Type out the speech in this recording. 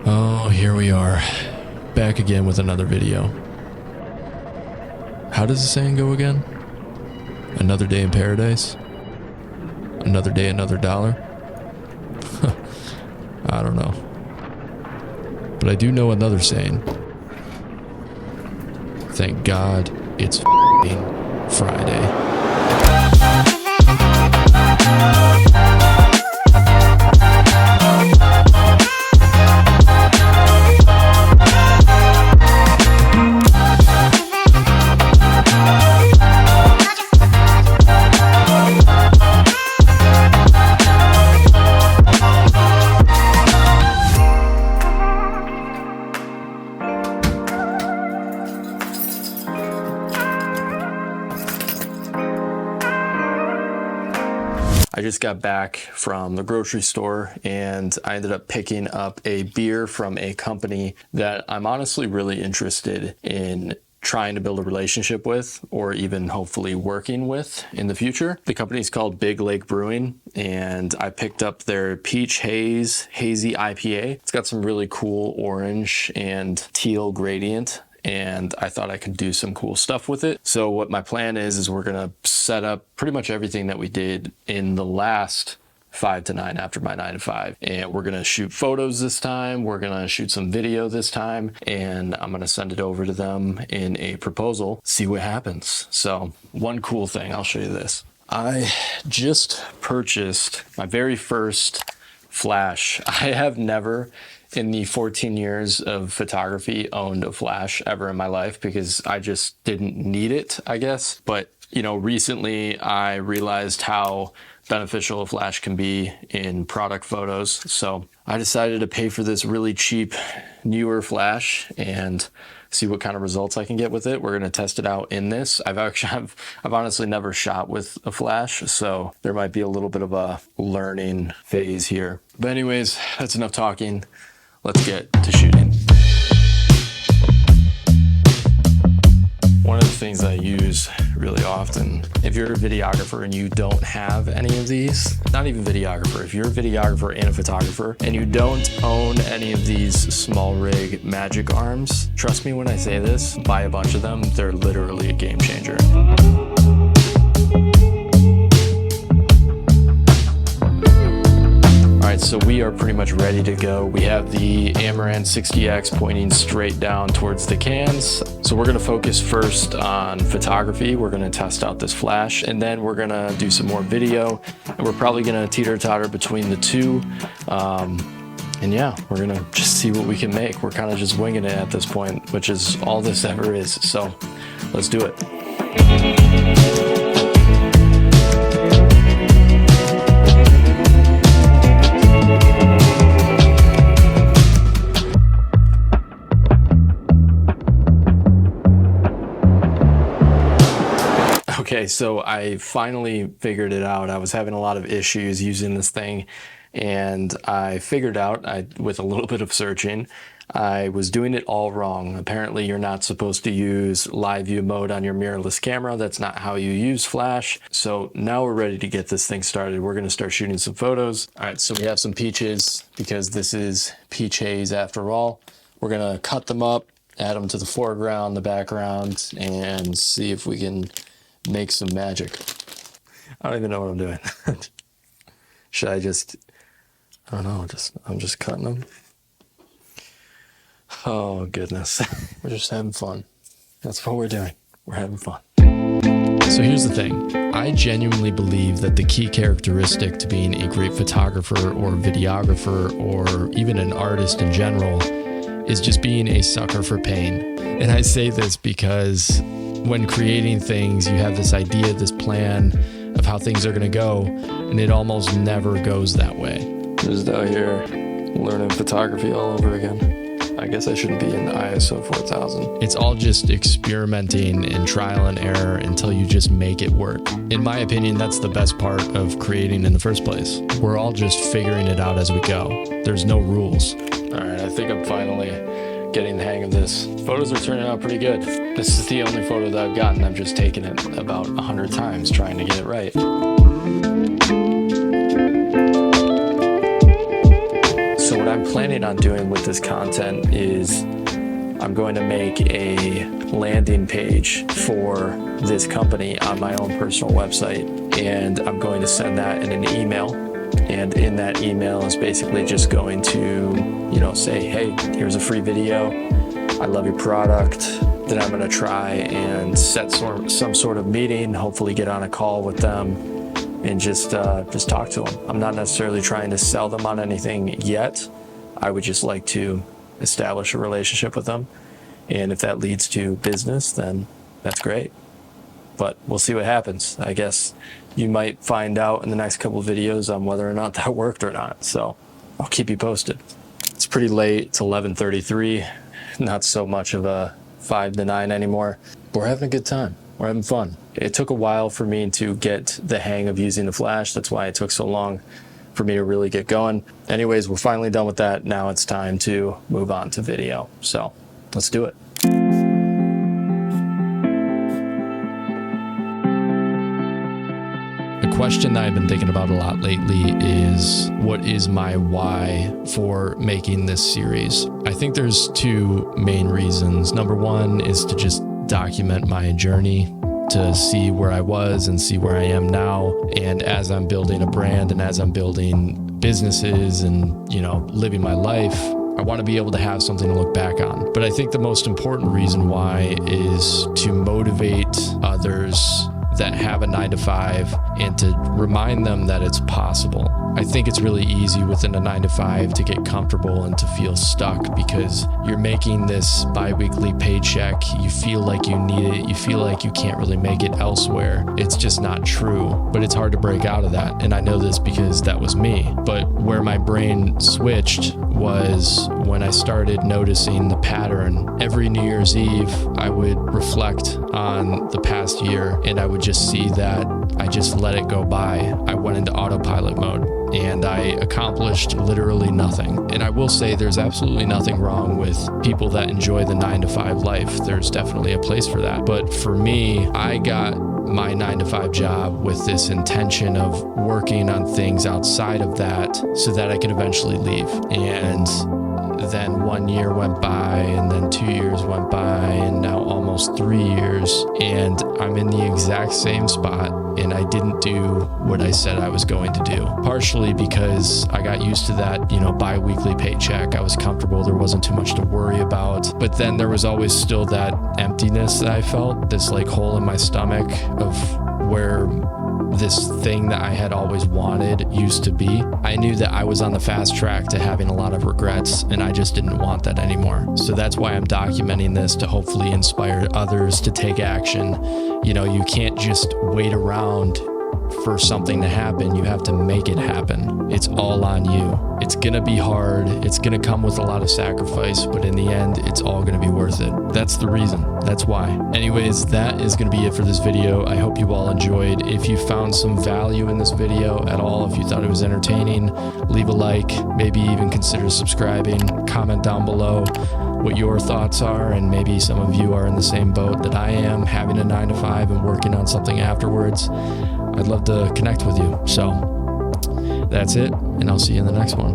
Oh, here we are, back again with another video. How does the saying go again? Another day in paradise? Another day, another dollar? I don't know. But I do know another saying. Thank God it's f***ing Friday. I just got back from the grocery store and I ended up picking up a beer from a company that I'm honestly really interested in trying to build a relationship with, or even hopefully working with in the future. The company is called Big Lake Brewing, and I picked up their Peach Haze Hazy IPA. It's got some really cool orange and teal gradient, and I thought I could do some cool stuff with it. So what my plan is we're gonna set up pretty much everything that we did in the last 5 to 9 after my 9 to 5. And we're gonna shoot photos this time, we're gonna shoot some video this time, and I'm gonna send it over to them in a proposal, see what happens. So one cool thing, I'll show you this. I just purchased my very first flash. I have never in the 14 years of photography owned a flash ever in my life because I just didn't need it, I guess. But, you know, recently I realized how beneficial a flash can be in product photos. So I decided to pay for this really cheap, newer flash and see what kind of results I can get with it. We're gonna test it out in this. I've honestly never shot with a flash, so there might be a little bit of a learning phase here. But anyways, that's enough talking. Let's get to shooting. One of the things I use really often, if you're a videographer and you don't have any of these, not even videographer, if you're a videographer and a photographer and you don't own any of these small rig magic arms, trust me when I say this, buy a bunch of them. They're literally a game changer. So we are pretty much ready to go. We have the Amaran 60X pointing straight down towards the cans. So we're gonna focus first on photography. We're gonna test out this flash, and then we're gonna do some more video. And we're probably gonna teeter-totter between the two. And yeah, we're gonna just see what we can make. We're kind of just winging it at this point, which is all this ever is. So let's do it. Okay, so I finally figured it out. I was having a lot of issues using this thing, and I figured out, with a little bit of searching, I was doing it all wrong. Apparently, you're not supposed to use live view mode on your mirrorless camera. That's not how you use flash. So now we're ready to get this thing started. We're gonna start shooting some photos. All right, so we have some peaches because this is peach haze after all. We're gonna cut them up, add them to the foreground, the background, and see if we can make some magic. I don't even know what I'm doing. Should I just, I don't know, I'm just cutting them. Oh goodness. We're just having fun. That's what we're doing. We're having fun. So here's the thing. I genuinely believe that the key characteristic to being a great photographer or videographer or even an artist in general is just being a sucker for pain. And I say this because when creating things, you have this idea, this plan of how things are going to go, and it almost never goes that way. Just out here learning photography all over again. I guess I shouldn't be in ISO 4000. It's all just experimenting and trial and error until you just make it work. In my opinion, that's the best part of creating in the first place. We're all just figuring it out as we go. There's no rules. All right, I think I'm finally getting the hang of this. Photos are turning out pretty good. This is the only photo that I've gotten. I've just taken it about 100 times trying to get it right. So what I'm planning on doing with this content is I'm going to make a landing page for this company on my own personal website, and I'm going to send that in an email. And in that email is basically just going to, say, hey, here's a free video. I love your product. Then I'm going to try and set some sort of meeting, hopefully get on a call with them and just talk to them. I'm not necessarily trying to sell them on anything yet. I would just like to establish a relationship with them. And if that leads to business, then that's great. But we'll see what happens. I guess you might find out in the next couple of videos on whether or not that worked or not. So I'll keep you posted. It's pretty late. It's 11:33. Not so much of a 5 to 9 anymore. We're having a good time. We're having fun. It took a while for me to get the hang of using the flash. That's why it took so long for me to really get going. Anyways, we're finally done with that. Now it's time to move on to video. So let's do it. A question that I've been thinking about a lot lately is, what is my why for making this series? I think there's two main reasons. Number one is to just document my journey, to see where I was and see where I am now. And as I'm building a brand and as I'm building businesses and, living my life, I want to be able to have something to look back on. But I think the most important reason why is to motivate others that have a 9-to-5 and to remind them that it's possible. I think it's really easy within a 9-to-5 to get comfortable and to feel stuck because you're making this bi-weekly paycheck. You feel like you need it. You feel like you can't really make it elsewhere. It's just not true, but it's hard to break out of that. And I know this because that was me. But where my brain switched was when I started noticing the pattern. Every New Year's Eve, I would reflect on the past year and I would just see that I just let it go by. I went into autopilot mode and I accomplished literally nothing. And I will say there's absolutely nothing wrong with people that enjoy the 9-to-5 life. There's definitely a place for that. But for me, I got my 9-to-5 job with this intention of working on things outside of that so that I could eventually leave. And then 1 year went by, and then 2 years went by, and now almost 3 years, and I'm in the exact same spot, and I didn't do what I said I was going to do. Partially because I got used to that, bi-weekly paycheck. I was comfortable. There wasn't too much to worry about. But then there was always still that emptiness that I felt, this hole in my stomach of where this thing that I had always wanted used to be. I knew that I was on the fast track to having a lot of regrets, and I just didn't want that anymore. So that's why I'm documenting this, to hopefully inspire others to take action. You can't just wait around for something to happen. You have to make it happen. It's all on you. It's gonna be hard. It's gonna come with a lot of sacrifice, but in the end, it's all gonna be worth it. That's the reason. That's why. Anyways, that is gonna be it for this video. I hope you all enjoyed. If you found some value in this video at all, if you thought it was entertaining, leave a like, maybe even consider subscribing. Comment down below what your thoughts are, and maybe some of you are in the same boat that I am, having a 9-to-5 and working on something afterwards. I'd love to connect with you. So that's it, and I'll see you in the next one.